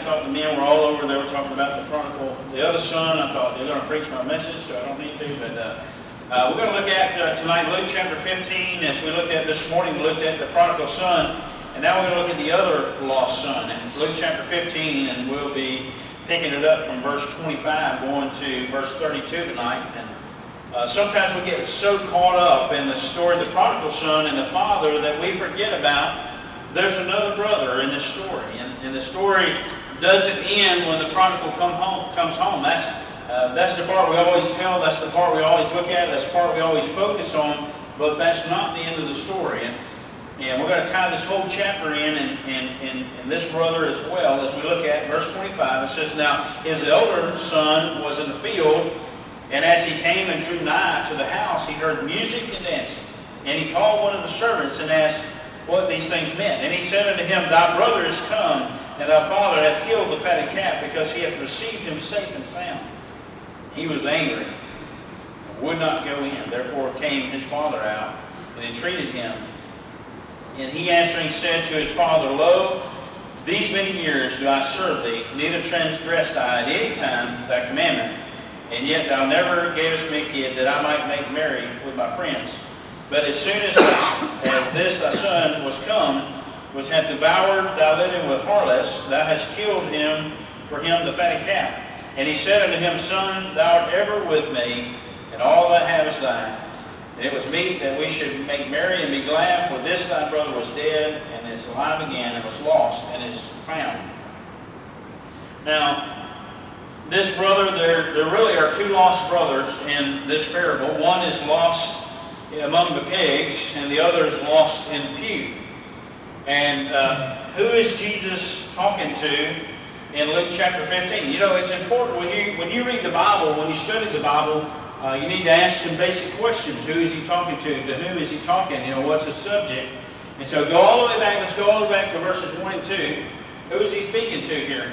thought the men were all over. They were talking about the prodigal, the other son. I thought they're going to preach my message, so I don't need to. But we're going to look at tonight Luke chapter 15. As we looked at this morning, we looked at the prodigal son. And now we're going to look at the other lost son in Luke chapter 15. And we'll be picking it up from verse 25 going to verse 32 tonight. And sometimes we get so caught up in the story of the prodigal son and the father that we forget about there's another brother in this story. And the story doesn't end when the prodigal comes home. That's the part we always tell. That's the part we always look at. That's the part we always focus on. But that's not the end of the story. And we're going to tie this whole chapter in and this brother as well as we look at verse 25. It says, "Now his elder son was in the field, and as he came and drew nigh to the house, he heard music and dancing. And he called one of the servants and asked what these things meant. And he said unto him, Thy brother is come, and thy father hath killed the fatted calf, because he hath received him safe and sound. He was angry, and would not go in. Therefore came his father out, and entreated him. And he answering said to his father, Lo, these many years do I serve thee, neither transgressed I at any time thy commandment. And yet thou never gavest me a kid, that I might make merry with my friends. But as soon as this thy son was come, which hath devoured thy living with harlots, thou hast killed him for him the fatted calf. And he said unto him, Son, thou art ever with me, and all that I have is thine. And it was meet that we should make merry and be glad, for this thy brother was dead, and is alive again, and was lost, and is found." Now, this brother, there really are two lost brothers in this parable. One is lost among the pigs, and the other is lost in the pew. And who is Jesus talking to in Luke chapter 15? You know, it's important when you read the Bible, when you study the Bible, you need to ask some basic questions. Who is he talking to? To whom is he talking? You know, what's the subject? And so go all the way back. Let's go all the way back to verses 1 and 2. Who is he speaking to here?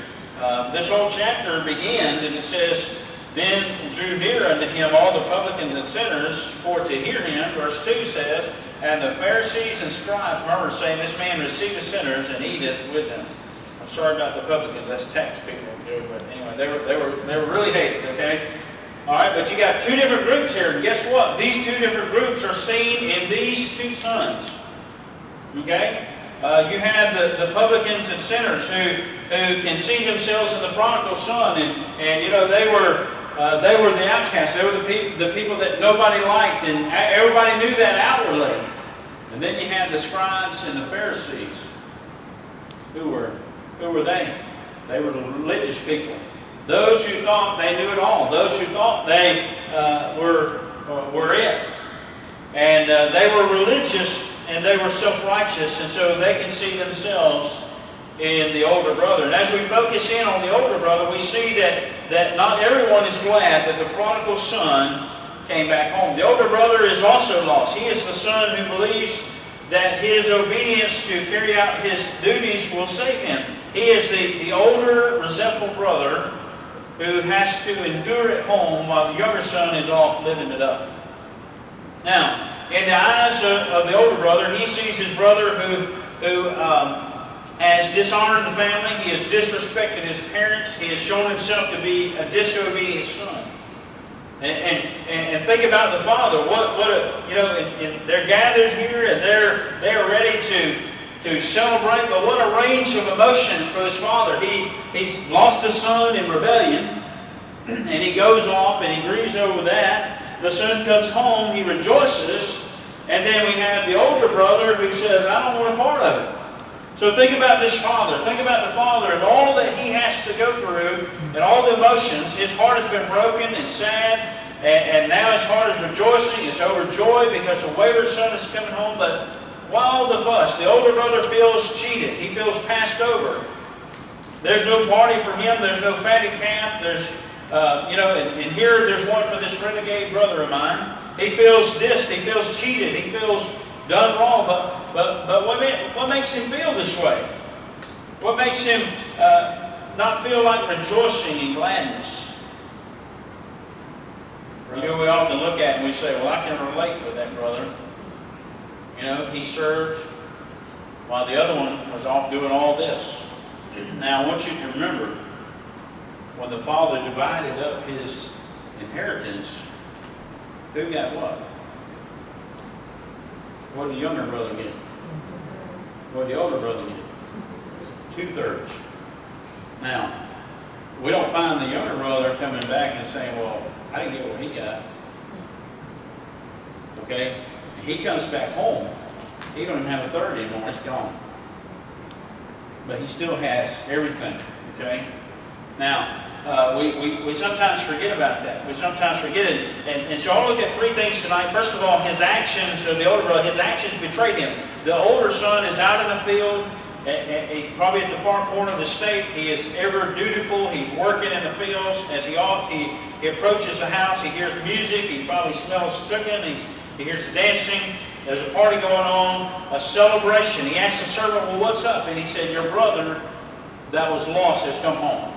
This whole chapter begins, and it says, "Then drew near unto him all the publicans and sinners for to hear him." Verse 2 says, "And the Pharisees and scribes murmured, saying, This man receiveth sinners and eateth with them." I'm sorry about the publicans. That's tax people. But anyway, they were really hated. Okay. All right, but you got two different groups here, and guess what? These two different groups are seen in these two sons. Okay. You have the publicans and sinners who can see themselves in the prodigal son, and you know they were the outcasts. They were the people that nobody liked, and everybody knew that outwardly. And then you had the scribes and the Pharisees. Who were they? They were the religious people. Those who thought they knew it all. Those who thought they were it. And they were religious, and they were self-righteous, and so they can see themselves in the older brother. And as we focus in on the older brother, we see that not everyone is glad that the prodigal son came back home. The older brother is also lost. He is the son who believes that his obedience to carry out his duties will save him. He is the older, resentful brother who has to endure at home while the younger son is off living it up. Now, in the eyes of the older brother, he sees his brother who has dishonored the family. He has disrespected his parents. He has shown himself to be a disobedient son. And think about the father. And they're gathered here, and they are ready to celebrate. But what a range of emotions for this father. He's lost a son in rebellion, and he goes off and he grieves over that. The son comes home, he rejoices, and then we have the older brother who says, I don't want a part of it. So think about this father. Think about the father and all that he has to go through and all the emotions. His heart has been broken and sad, and now his heart is rejoicing. It's overjoyed because the wayward son is coming home. But while the fuss, the older brother feels cheated. He feels passed over. There's no party for him. There's no fatted calf. There's and here there's one for this renegade brother of mine. He feels dissed. He feels cheated. He feels done wrong. But what makes him feel this way? What makes him not feel like rejoicing and gladness? We often look at it and we say, well, I can relate with that brother. He served while the other one was off doing all this. Now I want you to remember, when the father divided up his inheritance, who got what? What did the younger brother get? What did the older brother get? 2/3. Now, we don't find the younger brother coming back and saying, well, I didn't get what he got. Okay? And he comes back home. He don't even have a third anymore. It's gone. But he still has everything. Okay? Now, we sometimes forget about that. We sometimes forget it. And so I'll look at three things tonight. First of all, his actions, of the older brother, his actions betrayed him. The older son is out in the field. He's probably at the far corner of the state. He is ever dutiful. He's working in the fields as he ought. He approaches the house. He hears music. He probably smells cooking. He hears dancing. There's a party going on, a celebration. He asks the servant, well, what's up? And he said, your brother that was lost has come home.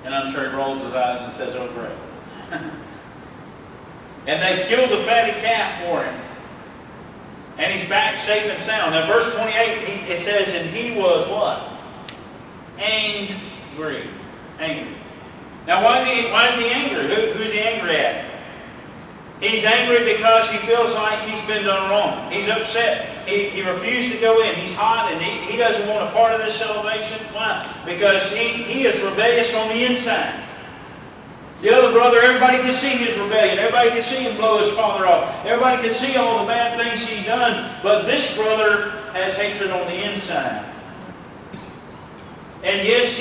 And I'm sure he rolls his eyes and says, oh, great. And they've killed the fatted calf for him. And he's back safe and sound. Now, verse 28, it says, and he was what? Angry. Angry. Now, why is he angry? Who's he angry at? He's angry because he feels like he's been done wrong. He's upset. He refused to go in. He's hot and he doesn't want a part of this celebration. Why? Because he is rebellious on the inside. The other brother, everybody can see his rebellion. Everybody can see him blow his father off. Everybody can see all the bad things he's done. But this brother has hatred on the inside. And yes,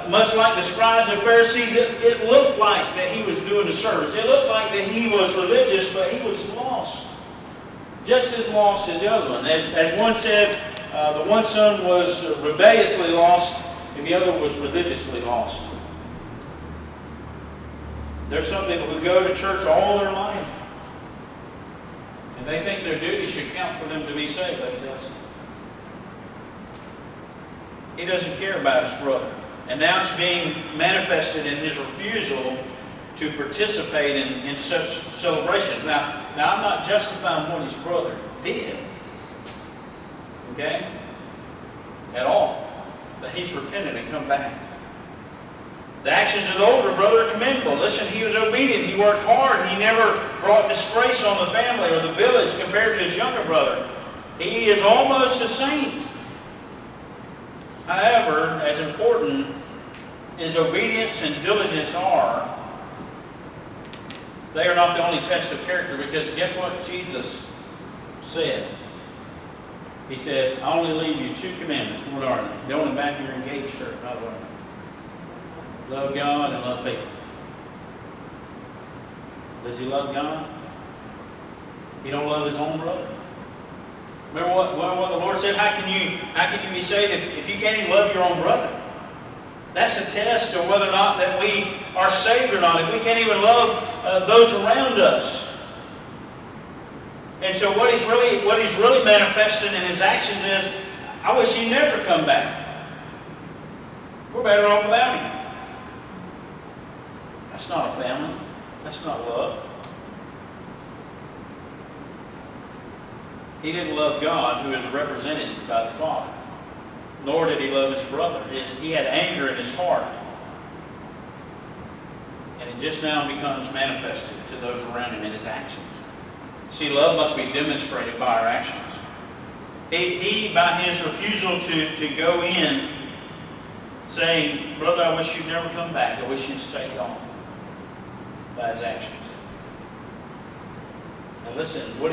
much like the scribes and Pharisees, it looked like that he was doing the service. It looked like that he was religious, but he was lost. Just as lost as the other one. As one said, the one son was rebelliously lost, and the other was religiously lost. There's some people who go to church all their life, and they think their duty should count for them to be saved, but it doesn't. He doesn't care about his brother. And now it's being manifested in his refusal to participate in such celebrations. Now I'm not justifying what his brother did. Okay? At all. But he's repented and come back. The actions of the older brother are commendable. Listen, he was obedient. He worked hard. He never brought disgrace on the family or the village compared to his younger brother. He is almost a saint. However, as important as obedience and diligence are, they are not the only test of character, because guess what Jesus said? He said, I only leave you 2 commandments. What are they? They're on the back of your engaged shirt, by the way. Love God and love people. Does he love God? He don't love his own brother. Remember what the Lord said? How can you be saved if you can't even love your own brother? That's a test of whether or not that we are saved or not. If we can't even love those around us. And so what he's really manifesting in his actions is, I wish he'd never come back. We're better off without him. That's not a family. That's not love. He didn't love God, who is represented by the Father. Nor did he love his brother. He had anger in his heart. And it just now becomes manifested to those around him in his actions. See, love must be demonstrated by our actions. He by his refusal to go in, saying, brother, I wish you'd never come back. I wish you'd stay gone. By his actions. Now listen, what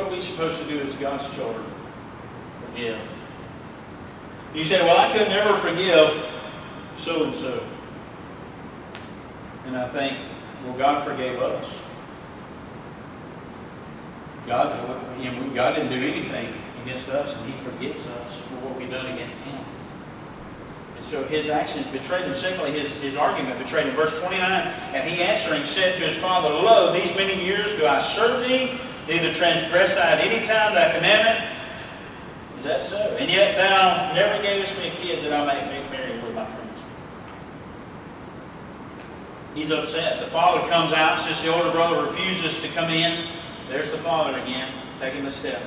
are we supposed to do as God's children? Forgive. You say, well, I could never forgive so-and-so. And I think, well, God forgave us. God didn't do anything against us, and he forgives us for what we've done against him. And so his actions betrayed him. Secondly, his argument betrayed him. Verse 29, and he answering said to his father, lo, these many years do I serve thee, neither transgress I at any time thy commandment. Is that so? And yet thou never gavest me a kid that I might make merry with my friends. He's upset. The father comes out, since the older brother refuses to come in. There's the father again, taking the step.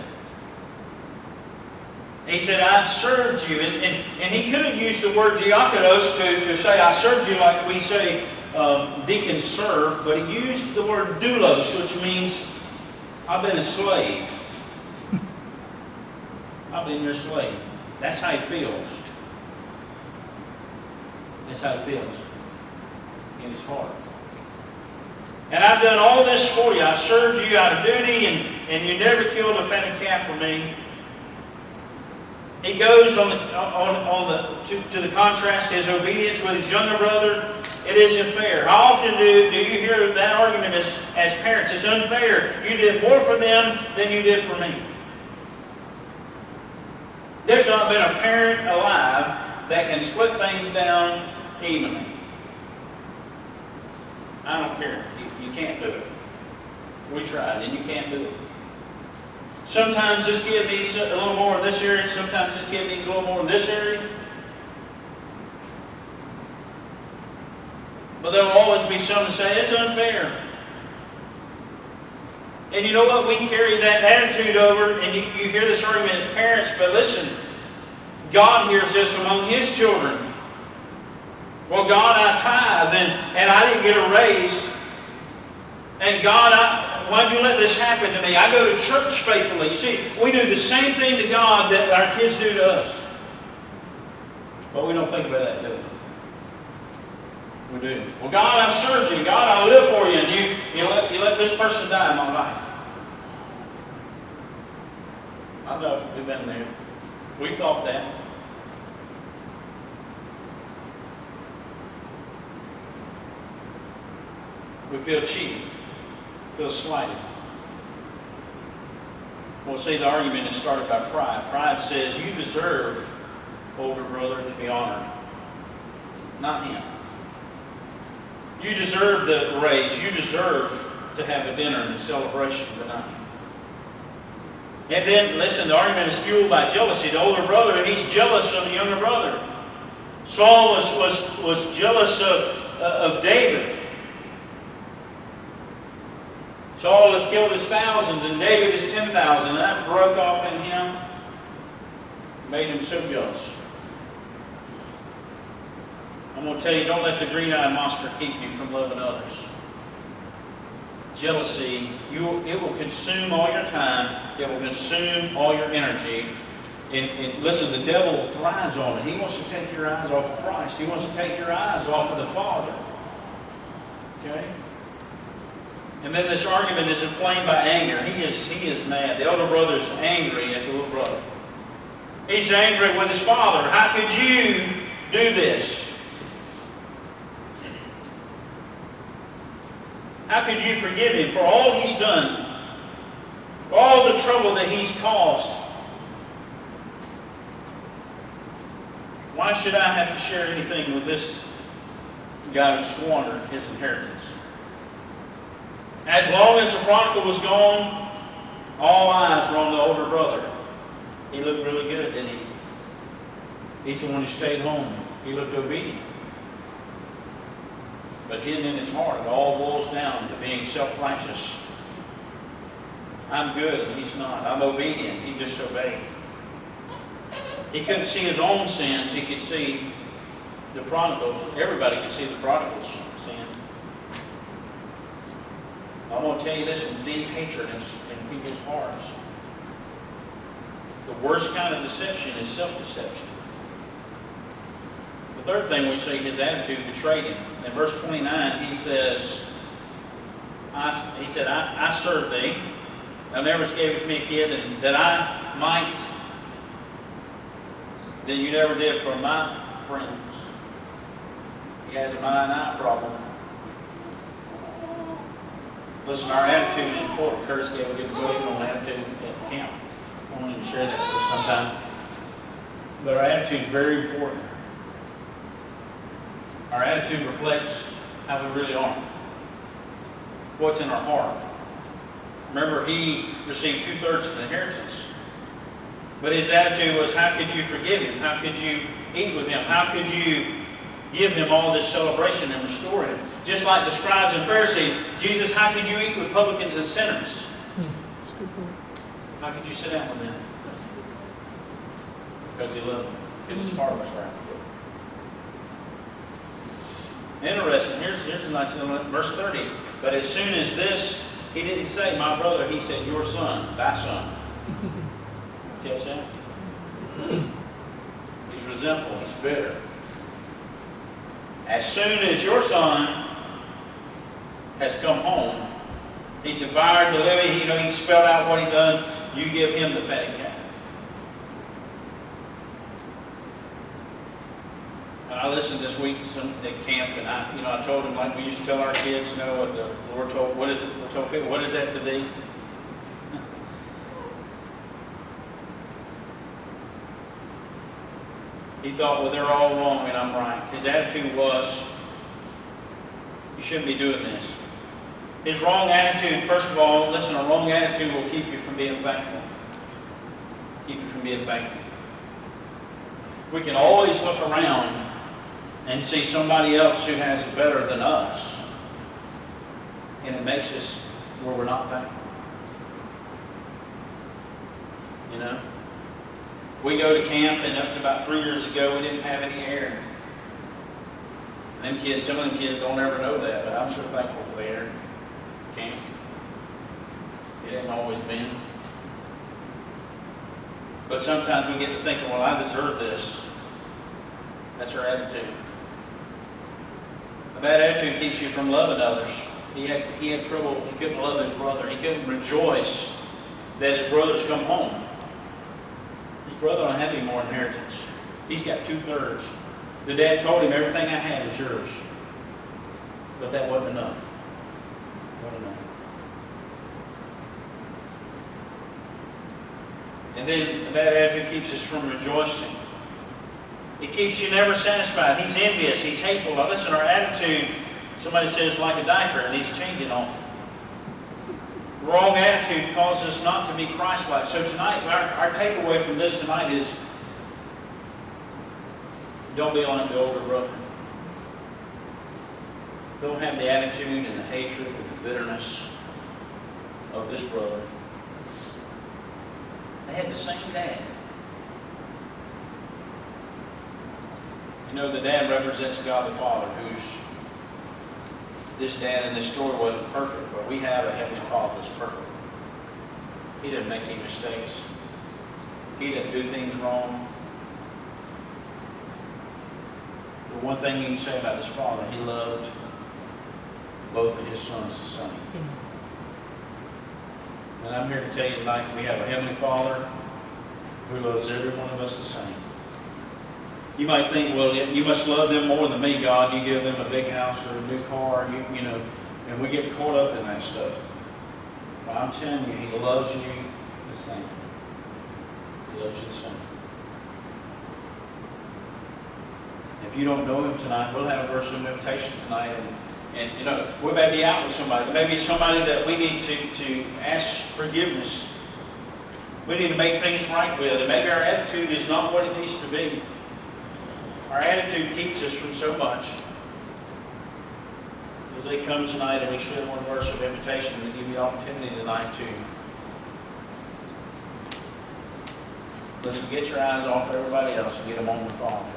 He said, I've served you. And he could have used the word diakonos to say, I served you, like we say deacons serve, but he used the word doulos, which means I've been a slave. I've been your slave. That's how he feels. That's how he feels in his heart. And I've done all this for you. I've served you out of duty, and you never killed a fatted calf for me. He goes to the contrast, his obedience with his younger brother. It isn't fair. How often do you hear that argument as parents? It's unfair. You did more for them than you did for me. There's not been a parent alive that can split things down evenly. I don't care. You can't do it. We tried, and you can't do it. Sometimes this kid needs a little more in this area. Sometimes this kid needs a little more in this area. But there will always be some to say, it's unfair. And you know what? We carry that attitude over, and you hear this argument as parents, but listen, God hears this among His children. Well, God, I tithe, and I didn't get a raise. And God, why'd you let this happen to me? I go to church faithfully. You see, we do the same thing to God that our kids do to us. But we don't think about that, do we? We do. Well, God, I've served you. God, I live for you. And you let this person die in my life. I know. We've been there. We've thought that. We feel cheated. Feel slighted. Well, see, the argument is started by pride. Pride says you deserve, older brother, to be honored. Not him. You deserve the raise. You deserve to have a dinner and a celebration, but not him. And then, listen, the argument is fueled by jealousy. The older brother, and he's jealous of the younger brother. Saul was jealous of David. Saul hath killed his thousands, and David his 10,000. And that broke off in him, made him so jealous. I'm going to tell you, don't let the green-eyed monster keep you from loving others. Jealousy, it will consume all your time. It will consume all your energy. And listen, the devil thrives on it. He wants to take your eyes off of Christ. He wants to take your eyes off of the Father. Okay? And then this argument is inflamed by anger. He is mad. The older brother is angry at the little brother. He's angry with his father. How could you do this? How could you forgive him for all he's done? For all the trouble that he's caused? Why should I have to share anything with this guy who squandered his inheritance? As long as the prodigal was gone, all eyes were on the older brother. He looked really good, didn't he? He's the one who stayed home. He looked obedient. But hidden in his heart, it all boils down to being self-righteous. I'm good, and he's not. I'm obedient. He disobeyed. He couldn't see his own sins. He could see the prodigals. Everybody could see the prodigals' sins. I'm going to tell you this in deep hatred in people's hearts. The worst kind of deception is self-deception. The third thing we see, his attitude betrayed him. In verse 29, he says, I served thee. Thou never gavest me a kid, and that I might, that you never did for my friends. He has a mind-eye problem. Listen, our attitude is important. Curtis gave a good devotion on attitude at camp. I want to share that with us sometime. But our attitude is very important. Our attitude reflects how we really are. What's in our heart. Remember, he received 2/3 of the inheritance. But his attitude was, how could you forgive him? How could you eat with him? How could you give him all this celebration and restore him? Just like the scribes and Pharisees, Jesus, how could you eat with publicans and sinners? How could you sit down with them? because he loved him, because his heart was right. Interesting. Here's a nice little verse 30. But as soon as this, he didn't say my brother, he said your son, thy son. Catch that? He's resentful, he's bitter. As soon as your son has come home, he devoured the living, he spelled out what he done, you give him the fatted calf. And I listened this week at camp, and I told him, like we used to tell our kids, what the Lord told, what is it, told people, what is that to thee? He thought, well, they're all wrong and I'm right. His attitude was, you shouldn't be doing this. His wrong attitude, first of all, listen, a wrong attitude will keep you from being thankful. Keep you from being thankful. We can always look around and see somebody else who has it better than us. And it makes us where we're not thankful. We go to camp, and up to about 3 years ago, we didn't have any air. And some of them kids don't ever know that, but I'm sure thankful for the air. Camp. It hasn't always been. But sometimes we get to thinking, well, I deserve this. That's our attitude. A bad attitude keeps you from loving others. He had trouble. He couldn't love his brother. He couldn't rejoice that his brother's come home. His brother don't have any more inheritance. He's got 2/3. The dad told him, everything I have is yours. But that wasn't enough. And then a bad attitude keeps us from rejoicing. It keeps you never satisfied. He's envious. He's hateful. Now listen, our attitude, somebody says, like a diaper, and he's changing often. Wrong attitude causes us not to be Christ-like. So tonight, our takeaway from this tonight is, don't be like the older brother. Don't have the attitude and the hatred and the bitterness of this brother. They had the same dad. The dad represents God the Father, this dad in this story wasn't perfect, but we have a Heavenly Father that's perfect. He didn't make any mistakes. He didn't do things wrong. The one thing you can say about his father, he loved both of his sons the same. And I'm here to tell you tonight, we have a Heavenly Father who loves every one of us the same. You might think, well, you must love them more than me, God. You give them a big house or a new car, and we get caught up in that stuff. But I'm telling you, He loves you the same. He loves you the same. If you don't know Him tonight, we'll have a verse of invitation tonight, and we may be out with somebody. Maybe somebody that we need to ask forgiveness. We need to make things right with, and maybe our attitude is not what it needs to be. Our attitude keeps us from so much. As they come tonight and we share one verse of invitation, we give you the opportunity tonight to listen, get your eyes off everybody else and get them on the Father.